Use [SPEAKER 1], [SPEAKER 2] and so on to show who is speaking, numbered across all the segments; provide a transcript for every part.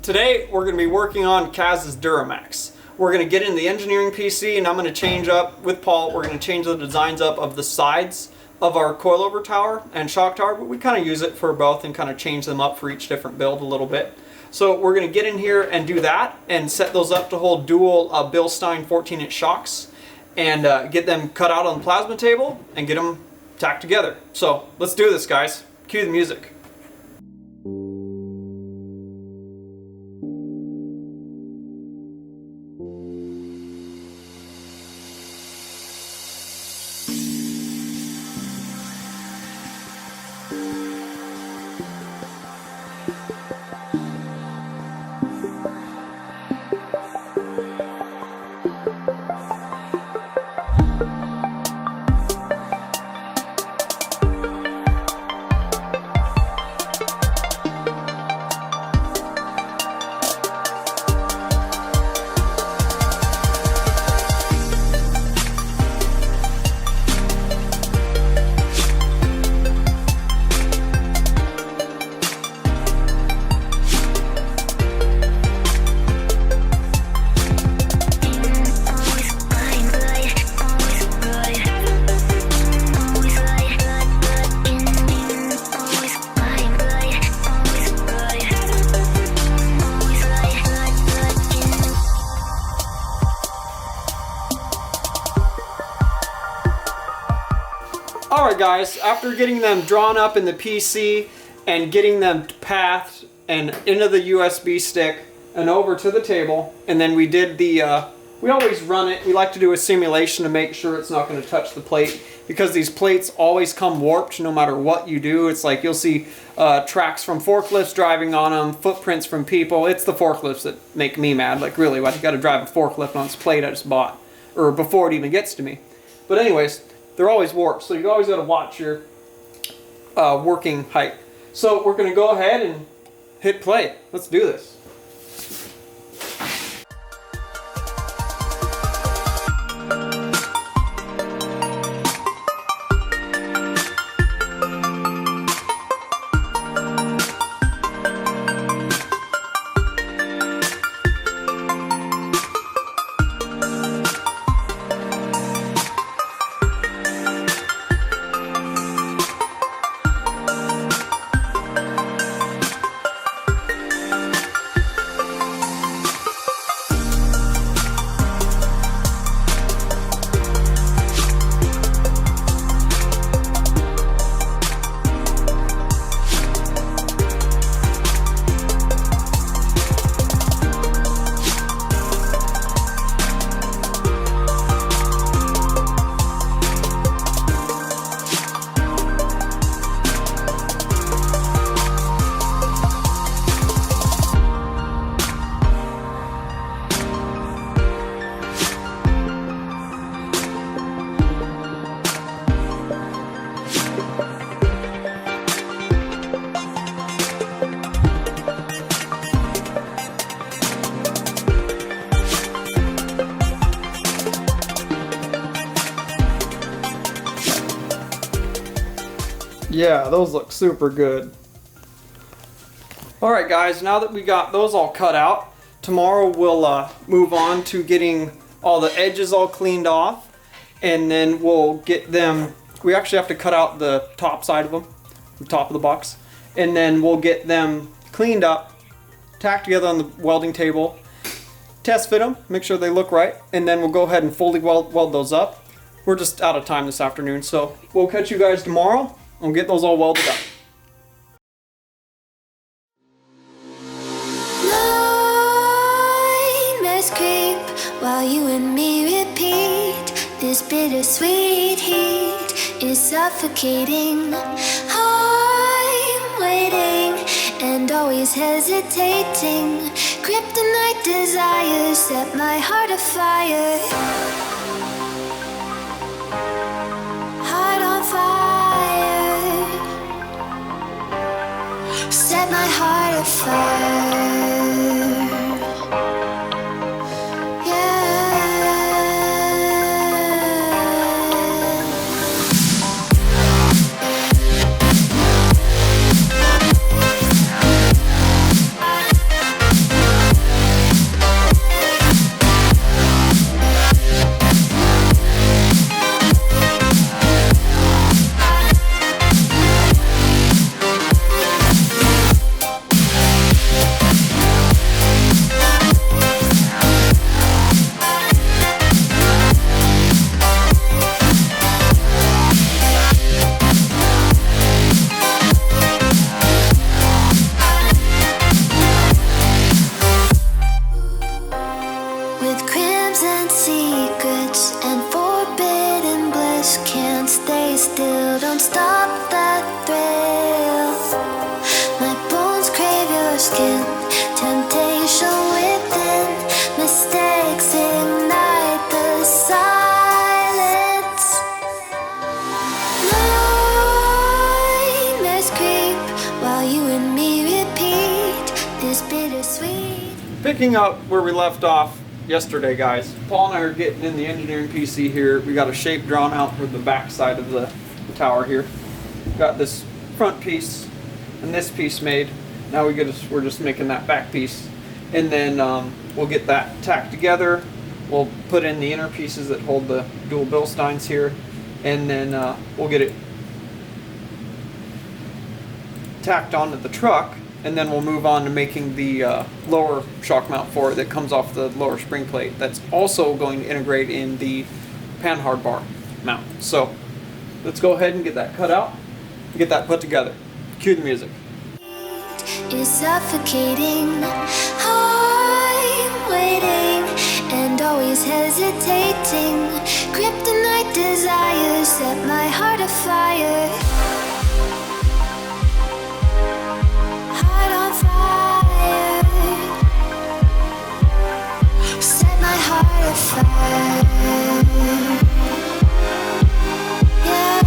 [SPEAKER 1] Today we're going to be working on Kaz's DURAMAX. We're going to get in the engineering PC and I'm going to change up, with Paul, we're going to change the designs up of the sides of our coilover tower and shock tower, but we kind of use it for both and kind of change them up for each different build a little bit. So we're going to get in here and do that and set those up to hold dual Bilstein 14-inch shocks and get them cut out on the plasma table and get them tacked together. So let's do this, guys. Cue the music. Alright guys, after getting them drawn up in the PC and getting them pathed and into the USB stick and over to the table, and then we did the, we always run it, we like to do a simulation to make sure it's not going to touch the plate, because these plates always come warped no matter what you do. It's like you'll see tracks from forklifts driving on them, footprints from people. It's the forklifts that make me mad. Like really, why you got to drive a forklift on this plate I just bought, or before it even gets to me. But anyways, they're always warped, so you always got to watch your working height. So we're going to go ahead and hit play. Let's do this. Yeah, those look super good. Alright guys, now that we got those all cut out, tomorrow we'll move on to getting all the edges all cleaned off, and then we'll get them, we actually have to cut out the top side of them, the top of the box, and then we'll get them cleaned up, tacked together on the welding table, test fit them, make sure they look right, and then we'll go ahead and fully weld those up. We're just out of time this afternoon, so we'll catch you guys tomorrow. We'll get those all welded up.
[SPEAKER 2] Nightmares creep while you and me repeat. This bittersweet heat is suffocating. I'm waiting and always hesitating. Kryptonite desires set my heart afire. Heart on fire. Set my heart afire. Yeah. with crimson secrets and forbidden bliss. Can't stay still, don't stop that thrill. My bones crave your skin, temptation within. Mistakes ignite the silence. Nightmares creep while you and me repeat this bittersweet.
[SPEAKER 1] Picking up where we left off yesterday, guys. Paul and I are getting in the engineering PC here. We got a shape drawn out for the back side of the tower here. Got this front piece and this piece made. Now we're just making that back piece, and then we'll get that tacked together. We'll put in the inner pieces that hold the dual Bilsteins here, and then we'll get it tacked onto the truck, and then we'll move on to making the lower shock mount for it that comes off the lower spring plate. That's also going to integrate in the panhard bar mount. So let's go ahead and get that cut out and get that put together. Cue the music.
[SPEAKER 2] Is suffocating. I'm waiting and always hesitating. Kryptonite desires set my heart afire. Heart on fire. Set my heart afire. Yeah.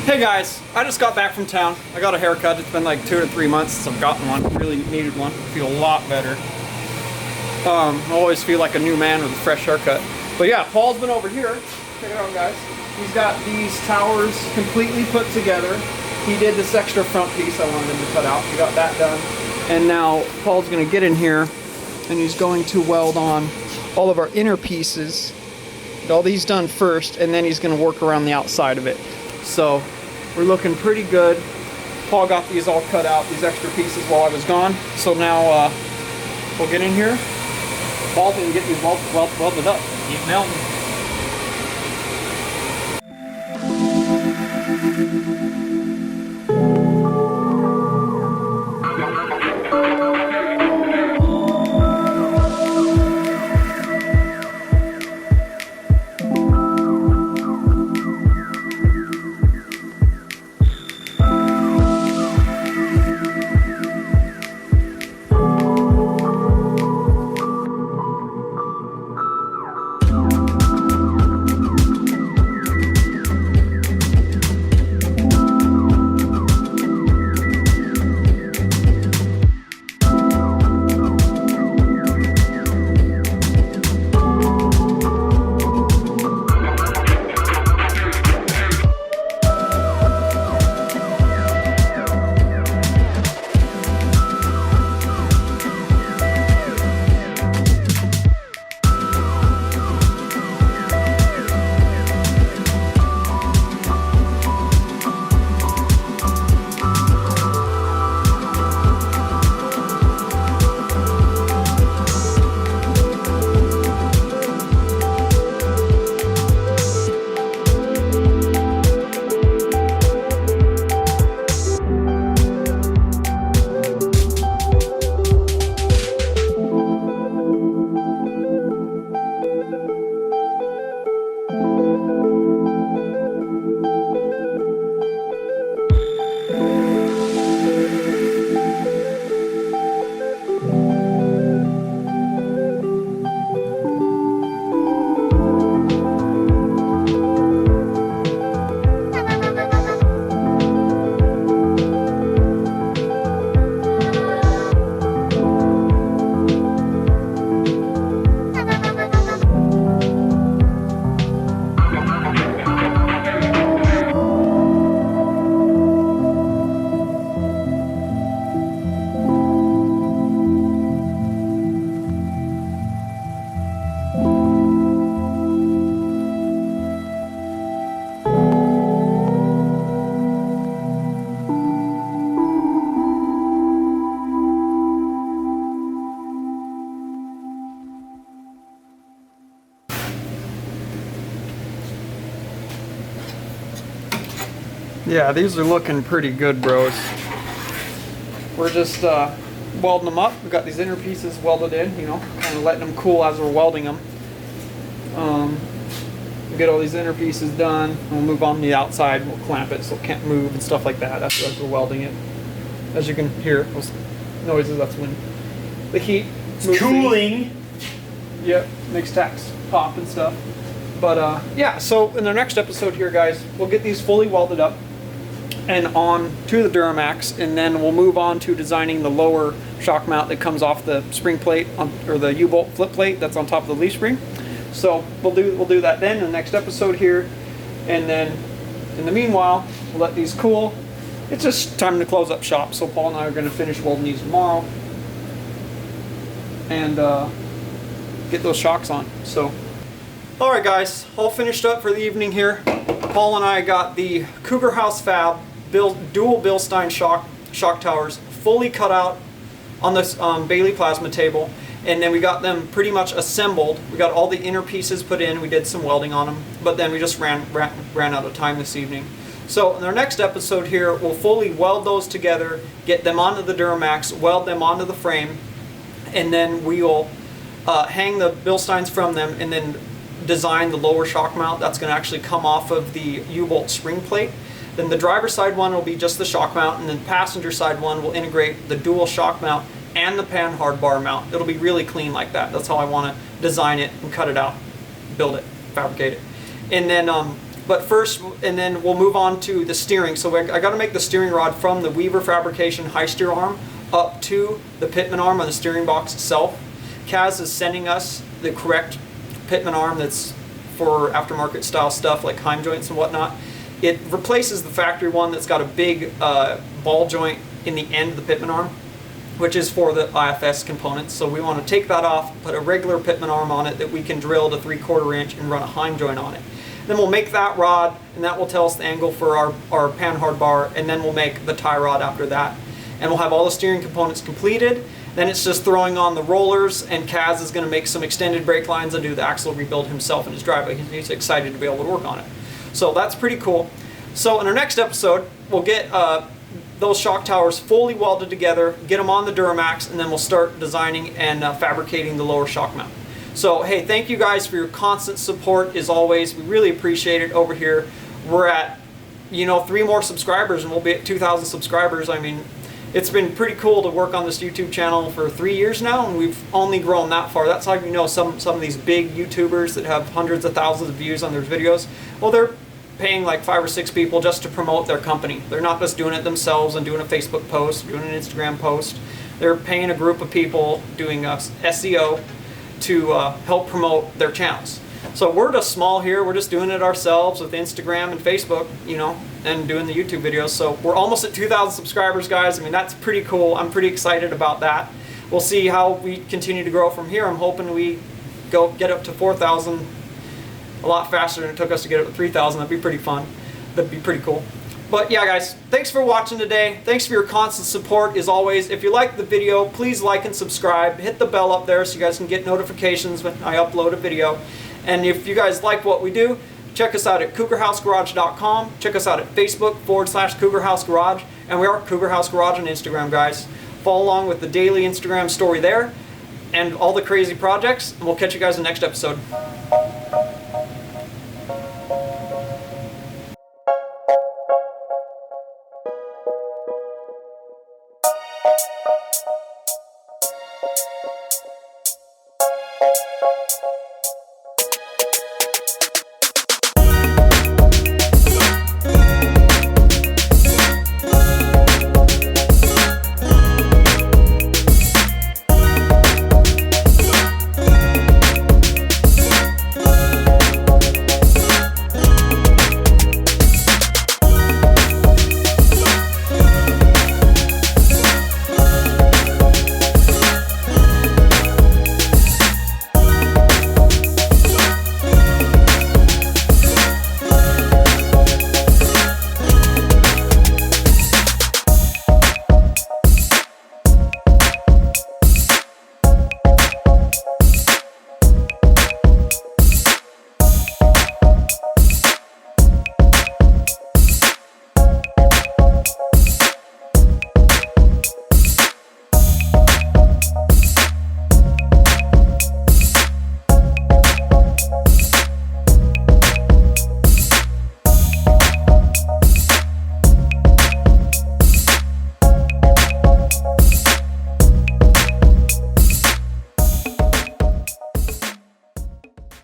[SPEAKER 1] Hey guys, I just got back from town. I got a haircut. It's been like 2 to 3 months since I've gotten one. Really needed one. I feel a lot better. I always feel like a new man with a fresh haircut. But yeah, Paul's been over here. Check it out, guys. He's got these towers completely put together. He did this extra front piece I wanted him to cut out. He got that done. And now Paul's gonna get in here and he's going to weld on all of our inner pieces. Get all these done first, and then he's gonna work around the outside of it. So we're looking pretty good. Paul got these all cut out, these extra pieces, while I was gone. So now we'll get in here. Paul's gonna get these welded up. Keep melting. Yeah, these are looking pretty good, bros. We're just welding them up. We've got these inner pieces welded in, you know, kind of letting them cool as we're welding them. We'll get all these inner pieces done, and we'll move on to the outside. We'll clamp it so it can't move and stuff like that. That's as we're welding it. As you can hear, those noises, that's when the heat moves
[SPEAKER 3] cooling.
[SPEAKER 1] things. Yep, makes tacks pop and stuff. But yeah, so in the next episode here, guys, we'll get these fully welded up and on to the DURAMAX, and then we'll move on to designing the lower shock mount that comes off the spring plate or the U-bolt flip plate that's on top of the leaf spring. So we'll do that then in the next episode here, and then in the meanwhile we'll let these cool. It's just time to close up shop, so Paul and I are going to finish welding these tomorrow and get those shocks on. So alright guys, all finished up for the evening here. Paul and I got the Cougar House Fab dual Bilstein shock towers fully cut out on this Bailey plasma table, and then we got them pretty much assembled. We got all the inner pieces put in, we did some welding on them, but then we just ran out of time this evening. So in our next episode here, we'll fully weld those together, get them onto the DURAMAX, weld them onto the frame, and then we'll hang the Bilsteins from them, and then design the lower shock mount that's going to actually come off of the U-bolt spring plate. Then the driver's side one will be just the shock mount, and then the passenger side one will integrate the dual shock mount and the pan hard bar mount. It'll be really clean like that. That's how I want to design it and cut it out, build it, fabricate it. And then But first, and then we'll move on to the steering. So I got to make the steering rod from the Weaver Fabrication high steer arm up to the Pitman arm on the steering box itself. Kaz is sending us the correct Pitman arm that's for aftermarket style stuff like heim joints and whatnot. It replaces the factory one that's got a big ball joint in the end of the Pitman arm, which is for the IFS components. So we want to take that off, put a regular Pitman arm on it that we can drill to 3/4 inch and run a heim joint on it. Then we'll make that rod, and that will tell us the angle for our panhard bar, and then we'll make the tie rod after that. And we'll have all the steering components completed. Then it's just throwing on the rollers, and Kaz is going to make some extended brake lines and do the axle rebuild himself in his driveway. He's excited to be able to work on it. So that's pretty cool. So in our next episode, we'll get those shock towers fully welded together, get them on the DURAMAX, and then we'll start designing and fabricating the lower shock mount. So hey, thank you guys for your constant support as always. We really appreciate it over here. We're at, 3 more subscribers and we'll be at 2,000 subscribers. I mean, it's been pretty cool to work on this YouTube channel for 3 years now, and we've only grown that far. That's how you know some of these big YouTubers that have hundreds of thousands of views on their videos, well, they're paying like 5 or 6 people just to promote their company. They're not just doing it themselves and doing a Facebook post, doing an Instagram post. They're paying a group of people doing SEO to help promote their channels. So we're just small here. We're just doing it ourselves with Instagram and Facebook, and doing the YouTube videos. So we're almost at 2,000 subscribers, guys. I mean, that's pretty cool. I'm pretty excited about that. We'll see how we continue to grow from here. I'm hoping we get up to 4,000 a lot faster than it took us to get up to 3,000. That'd be pretty fun. That'd be pretty cool. But yeah, guys, thanks for watching today. Thanks for your constant support as always. If you liked the video, please like and subscribe. Hit the bell up there so you guys can get notifications when I upload a video. And if you guys like what we do, check us out at cougarhousegarage.com. Check us out at Facebook.com/cougarhousegarage. And we are Cougar House Garage on Instagram, guys. Follow along with the daily Instagram story there and all the crazy projects. And we'll catch you guys in the next episode.